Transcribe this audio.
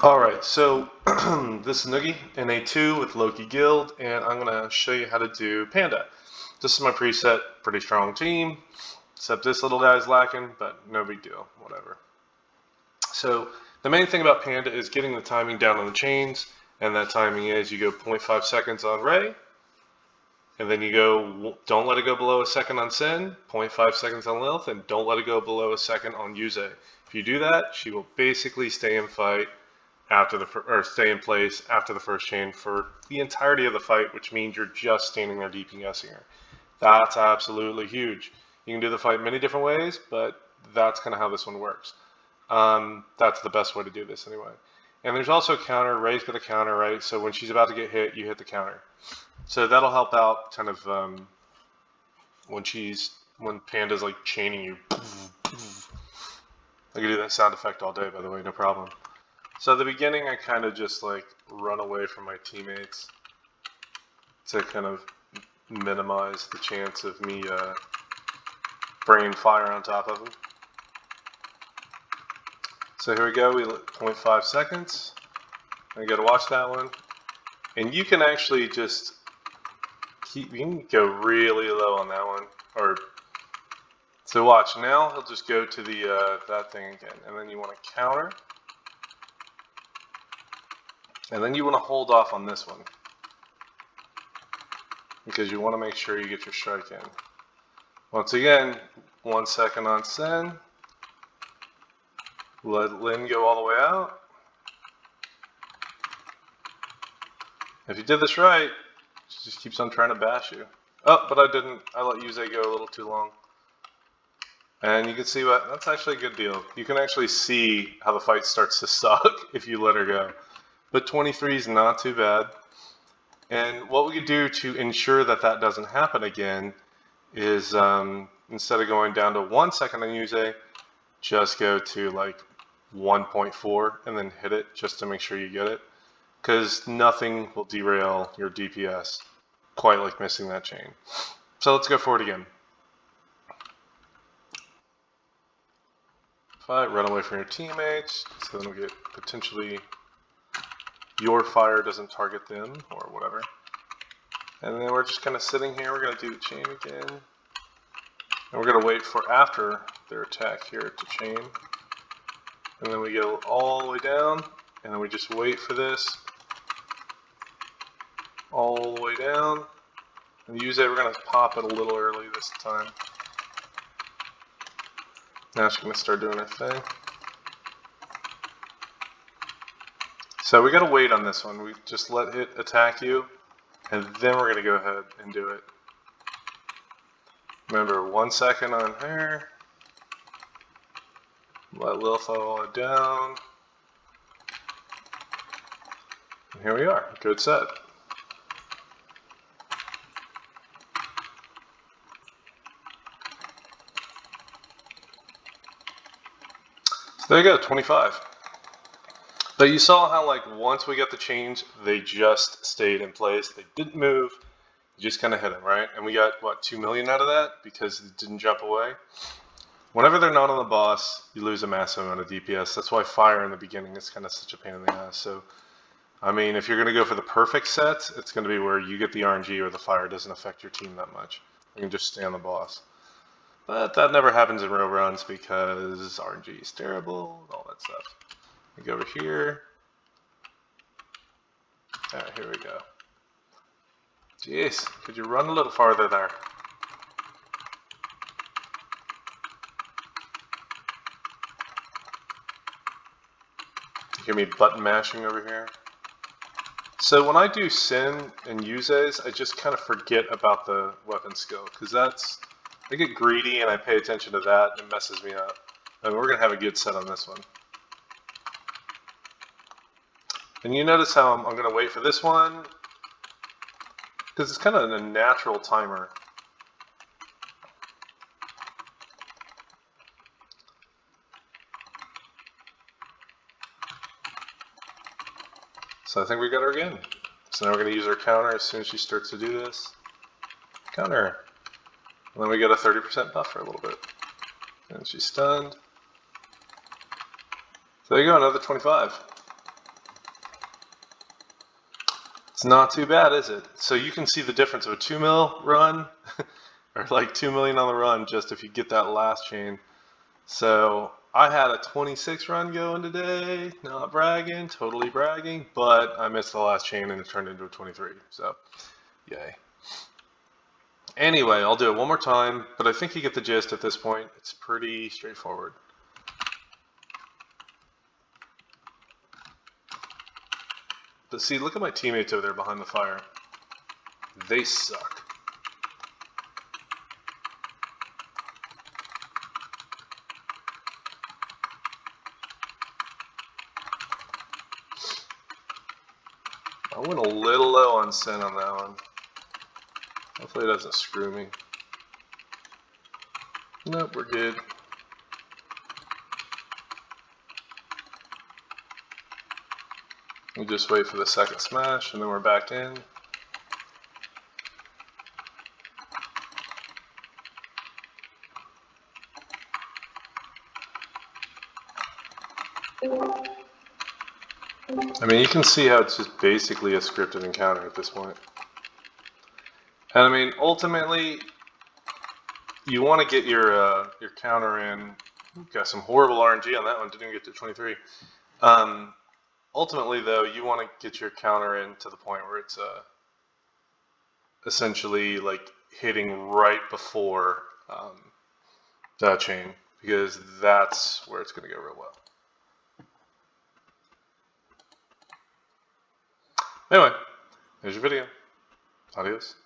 Alright, so this is Noogie in A2 with Loki Guild, and I'm going to show you how to do Panda. This is my preset, pretty strong team, except this little guy's lacking, but no big deal, whatever. So the main thing about Panda is getting the timing down on the chains, and that timing is you go 0.5 seconds on Ray, and then you go, don't let it go below a second on Sin, 0.5 seconds on Lilith, and don't let it go below a second on Yuze. If you do that, she will basically stay in fight after the or stay in place after the first chain for the entirety of the fight, which means you're just standing there DPSing her. That's absolutely huge. You can do the fight many different ways, but that's kind of how this one works. That's the best way to do this anyway. And there's also a counter. Ray's got a counter, right? So when she's about to get hit, you hit the counter. So that'll help out kind of when Panda's like chaining you. I can do that sound effect all day, by the way, no problem. So at the beginning, I kind of just like run away from my teammates to kind of minimize the chance of me bringing fire on top of them. So here we go, we 0.5 seconds. I got to watch that one. And you can actually just you can go really low on that one. So watch, now he'll just go to the that thing again. And then you want to counter. And then you want to hold off on this one, because you want to make sure you get your strike in. Once again, 1 second on Sen. Let Lin go all the way out. If you did this right, she just keeps on trying to bash you. Oh, but I didn't. I let Yuze go a little too long. And you can see that's actually a good deal. You can actually see how the fight starts to suck if you let her go. But 23 is not too bad. And what we could do to ensure that that doesn't happen again is instead of going down to 1 second on Yuze, just go to like 1.4 and then hit it just to make sure you get it. Because nothing will derail your DPS quite like missing that chain. So let's go for it again. Fight, run away from your teammates, so then we get potentially your fire doesn't target them or whatever. And then we're just kind of sitting here, we're going to do the chain again. And we're going to wait for after their attack here to chain. And then we go all the way down, and then we just wait for this. All the way down. And use it, we're going to pop it a little early this time. Now she's going to start doing her thing. So we got to wait on this one. We just let it attack you, and then we're going to go ahead and do it. Remember, 1 second on her. Let Lil fall down. And here we are. Good set. So there you go, 25. But you saw how, like, once we got the chains, they just stayed in place. They didn't move. You just kind of hit them, right? And we got, what, 2 million out of that because it didn't jump away? Whenever they're not on the boss, you lose a massive amount of DPS. That's why fire in the beginning is kind of such a pain in the ass. So, I mean, if you're going to go for the perfect set, it's going to be where you get the RNG or the fire doesn't affect your team that much. You can just stay on the boss. But that never happens in real runs because RNG is terrible and all that stuff. We go over here. Alright, here we go. Jeez, could you run a little farther there? You hear me button mashing over here? So when I do Sin and Yuze's, I just kind of forget about the weapon skill, because I get greedy and I pay attention to that and it messes me up. And we're going to have a good set on this one. And you notice how I'm going to wait for this one, because it's kind of a natural timer. So I think we got her again. So now we're going to use our counter as soon as she starts to do this. Counter. And then we get a 30% buff for a little bit. And she's stunned. So there you go, another 25. It's not too bad, is it? So you can see the difference of a 2 mil run or like 2 million on the run just if you get that last chain. So I had a 26 run going today, not bragging, totally bragging, but I missed the last chain and it turned into a 23. So yay. Anyway, I'll do it one more time, but I think you get the gist at this point. It's pretty straightforward. But see, look at my teammates over there behind the fire. They suck. I went a little low on Sin on that one. Hopefully it doesn't screw me. Nope, we're good. We just wait for the second smash and then we're back in. I mean, you can see how it's just basically a scripted encounter at this point. And I mean, ultimately, you want to get your counter in. Got some horrible RNG on that one. Didn't even get to 23. Ultimately, though, you want to get your counter in to the point where it's essentially like hitting right before that chain, because that's where it's going to go real well. Anyway, there's your video. Adios.